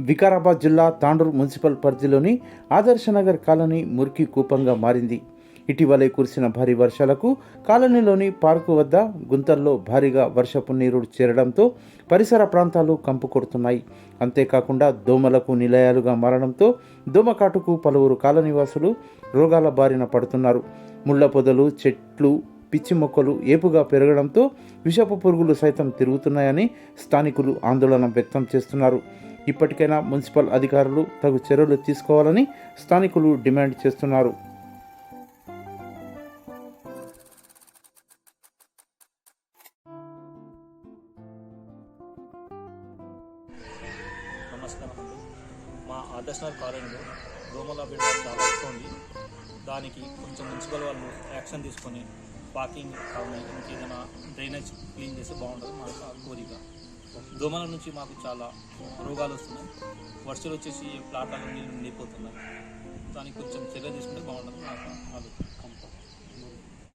వికారాబాద్ జిల్లా తాండూరు మున్సిపల్ పరిధిలోని ఆదర్శనగర్ కాలనీ మురికి కూపంగా మారింది. ఇటీవలే కురిసిన భారీ వర్షాలకు కాలనీలోని పార్కు వద్ద గుంతల్లో భారీగా వర్షపు నీరు చేరడంతో పరిసర ప్రాంతాలు కంపు కొడుతున్నాయి. అంతేకాకుండా దోమలకు నిలయాలుగా మారడంతో దోమకాటుకు పలువురు కాలనీవాసులు రోగాల బారిన పడుతున్నారు. ముళ్ల పొదలు, చెట్లు, పిచ్చి మొక్కలు ఏపుగా పెరగడంతో విషపు పురుగులు సైతం తిరుగుతున్నాయని స్థానికులు ఆందోళన వ్యక్తం చేస్తున్నారు. ఇప్పటికైనా మున్సిపల్ అధికారులు తగు చర్యలు తీసుకోవాలని స్థానికులు డిమాండ్ చేస్తున్నారు. నమస్కారం అండి. మా ఆదర్శనగర్ కాలనీలో దోమల బిడ్డ చాలా ఎక్కువ ఉంది. దానికి కొంచెం మున్సిపల్ వాళ్ళు యాక్షన్ తీసుకొని పార్కింగ్ కానీ ఇంకేదైనా డ్రైనేజ్ క్లీన్ చేస్తే బాగుంటుంది. మా కోరిక. దోమల నుంచి మాకు చాలా రోగాలు వస్తున్నాయి. వర్షాలు వచ్చేసి ప్లాట్లలో నీళ్ళు నిండిపోతున్నాయి. దానికి కొంచెం చర్య తీసుకుంటే బాగుంటుంది.